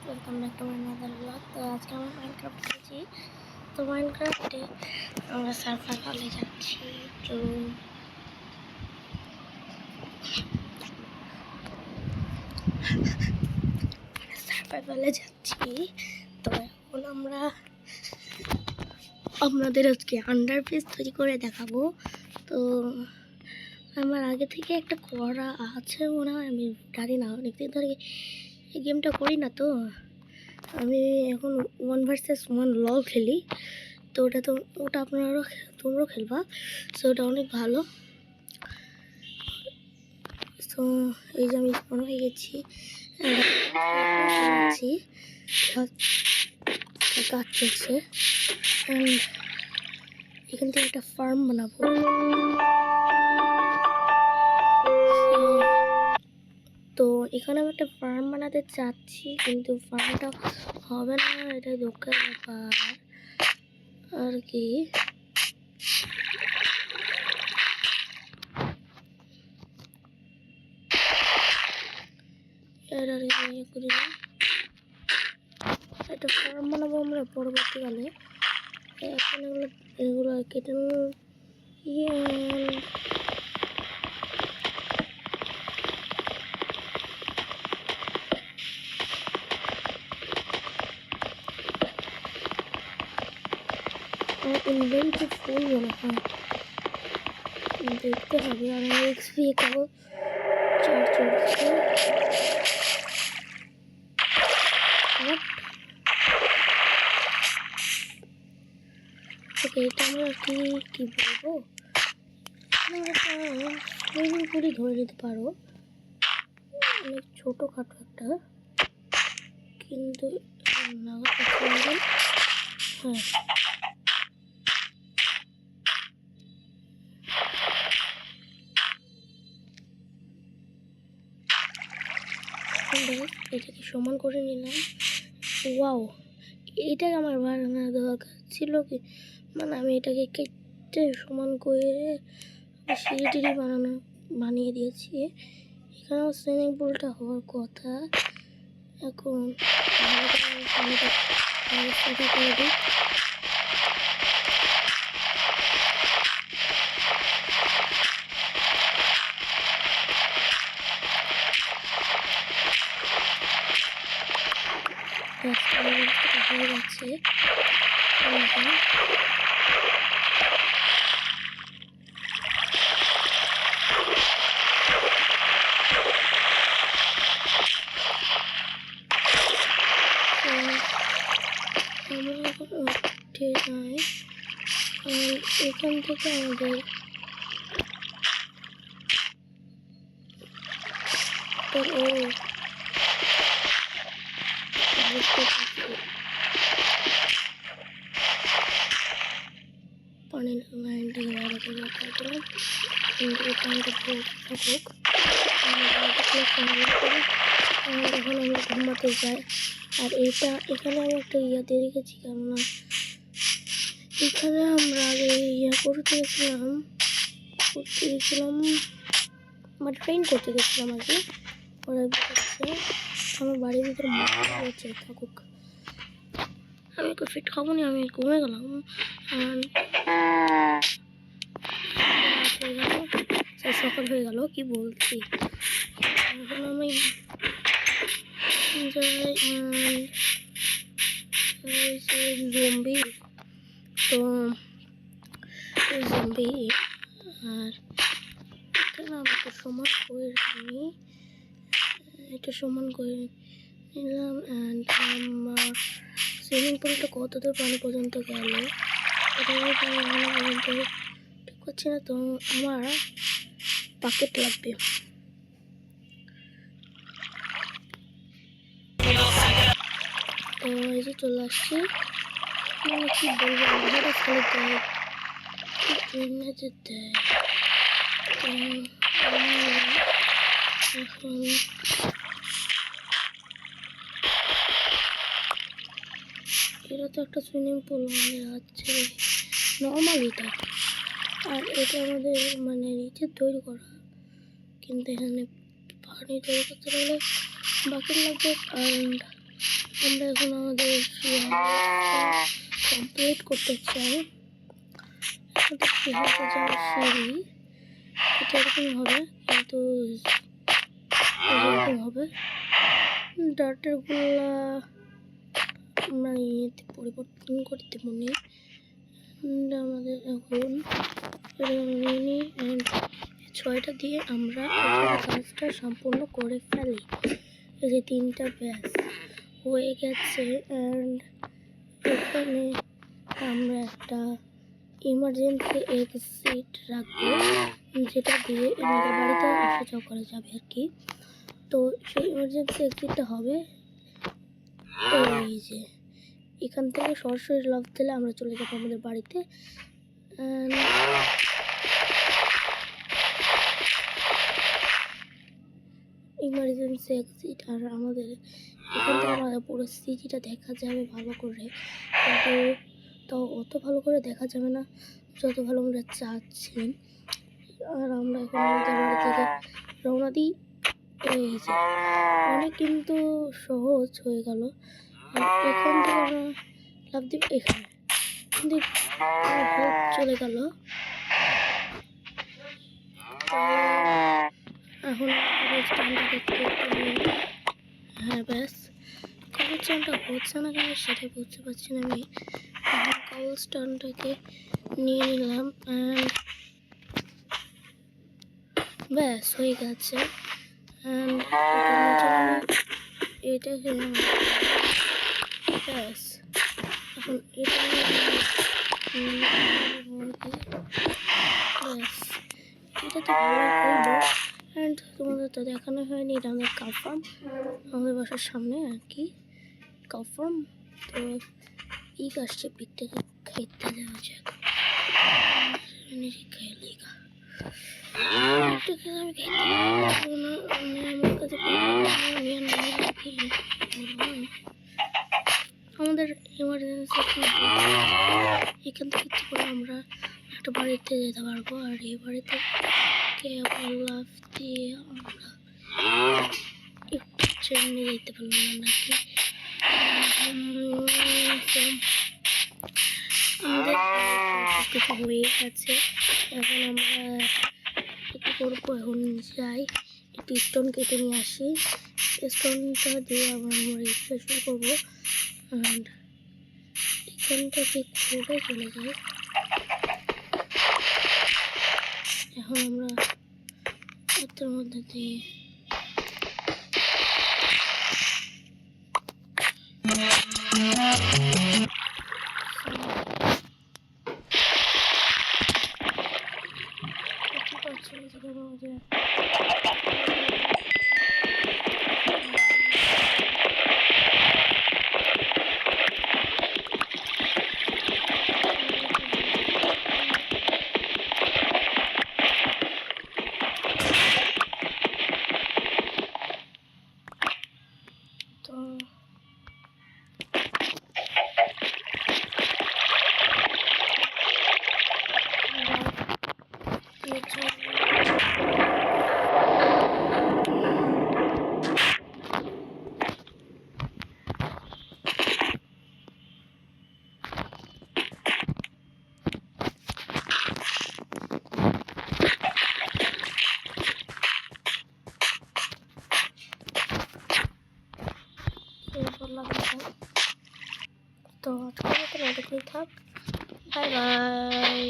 Welcome back to my another blog. তো আজকে আমরা মাইনক্রাফট খেলছি। তো মাইনক্রাফটে আমরা সার্ভার কলে যাচ্ছি। তো সার্ভার কলে যাচ্ছি। তো এখন আমরা আপনাদের আজকে আন্ডারপেজ তৈরি করে দেখাবো। তো আমার আগে থেকে একটা করা আছে মনে হয়, আমি জানি না, অনেকদিন ধরে এই গেমটা করি না। তো আমি এখন 1 vs 1 লল খেলি। তো ওটা তোমরাও খেলবা। সো ওটা অনেক ভালো। তো এই যে আমি স্পন হয়ে গেছি, কাজ চলছে। এখান থেকে একটা ফার্ম বানাবো। তো এখানে আমি একটা ফার্ম বানাতে চাচ্ছি, কিন্তু ফার্মটা হবে না, এটাই দুঃখের ব্যাপার আর কি। একটা ফার্ম বানাবো আমরা পরবর্তীকালে। এখন এগুলো কেটে ইনভেন্টরি ফুল মনে হয়, দেখতে হবে। আর আমার এক্সপি খাবো 4 চলছে। ওকে, এটা আমরা কি বলবো, সুইমিং পুলই ধরে নিতে পারো। অনেক ছোটোখাটো একটা, কিন্তু হ্যাঁ, এটাকে সমান করে নিলাম। ওয়াও, এটাকে আমার বানানো দরকার ছিল কি, মানে আমি এটাকে কেটে সমান করে সিঁড়ি বানিয়ে দিয়েছি। এখানেও সুইমিং পুলটা হওয়ার কথা। এখন করে দিই। হয়ে গেছে। এখান থেকে আমাদের পানির লাইনটাকে বড় করে রাখলাম, কিন্তু পানিটা থাকুক। এখন আমি ঘুমাতে যাই। আর এখানে আমি একটা দিয়ে রেখেছি, কেননা এখানে আমরা আগে করতে গেছিলাম মানে ট্রেন করতে গেছিলাম আগে। ওরা আমার বাড়ির ভিতরে হচ্ছে থাকুক, আমি একটু ফিট খাবো নি, আমি ঘুমে গেলাম। সকাল হয়ে গেল, কি বলছি। এখন আমি জম্বি, তো জম্বি আর আমাকে সমান করে এটা সমান করে নিলাম। অ্যান্ড আমার সুইমিং পুলটা কত দূর পানি পর্যন্ত গেল পর্যন্ত ঠিক করছি না। তো আমার বাকেট লাগবে। তো এই যে চলে আসছি, মানে কি বলবো, আধাটা ফেলে দেয়, যেতে এখন এটা তো একটা সুইমিং পুল আমাদের আছে নর্মাল এটা, আর এটা আমাদের মানে নিচে তৈরি করা, কিন্তু এখানে পানি তৈরি করতে গেলে বাকেট লাগবে। অ্যান্ড আমরা এখন আমাদের কমপ্লিট করতে চাই। আমাদের বিহারে যাওয়ার সিঁড়ি এটা এরকম হবে, কিন্তু এরকম হবে। ডাটাগুলা আমরা ইয়েতে পরিবর্তন করতে মনে আমাদের এখন নিয়ে নিই। অ্যান্ড 6টা দিয়ে আমরা কাজটা সম্পূর্ণ করে ফেলি। এই যে 3টা ব্যাস হয়ে গেছে। অ্যান্ড এখানে আমরা একটা ইমার্জেন্সি এক্সিট রাখবো, যেটা দিয়ে আমাদের বাড়িতে আসা যাওয়া করা যাবে আর কি। তো সেই ইমার্জেন্সি এক্সিটটা হবে এই যে এখান থেকে সরাসরি লক দিলে আমরা চলে যাবো আমাদের বাড়িতে। ইমার্জেন্সি এক্সিট, আর আমাদের এখান থেকে আমাদের পুরো সিটিটা দেখা যাবে ভালো করে, কিন্তু তাও অত ভালো করে দেখা যাবে না যত ভালো আমরা চাচ্ছি। আর আমরা এখন আমাদের বাড়ি থেকে রওনা দিই। এই যে অনেক কিন্তু সহজ হয়ে গেল। এখান থেকে আমরা লাভ দিব এখানে, কিন্তু চলে গেল। এখন হ্যাঁ ব্যাস কবলস্টোনটা হচ্ছে না কেন সেটাই বুঝতে পারছি না আমি। এখন কবলস্টোনটাকে নিয়ে নিলাম। অ্যান্ড ব্যাস হয়ে গেছে। অ্যান্ড এটাকে ব্যাস এখন এটা ব্যাস এটা তো ভালো করবো। অ্যান্ড তোমাদের তো দেখানো হয়নি, এটা আমাদের কাউ ফার্ম, আমাদের বাসার সামনে আর কি কাউ ফার্ম। তো পিক আসছে, পিকটাকে খাইতে দেওয়া যাক। নিজে খেয়ে পিকটাকে আমি খাইতে পারবো না, আমার কাছে আমাদের ইমার্জেন্সি এখান থেকে করে আমরা একটা বাড়িতে যেতে পারবো। আর এই বাড়িতে লাফ দিয়ে আমরা একটু ট্রেনে যেতে পারলাম না নাকি। আমাদের কিছু হয়ে গেছে। এখন আমরা কি করবো, এখন যাই একটু স্টোন কেটে নিয়ে আসি। স্টোনটা দিয়ে আবার আমরা রিফ্রেশ করবো। অ্যান্ড এখানটাকে ঘুরে চলে যাই। এখন আমরা এর মধ্যে দিয়ে তো আজকের মতো থাক। Bye bye.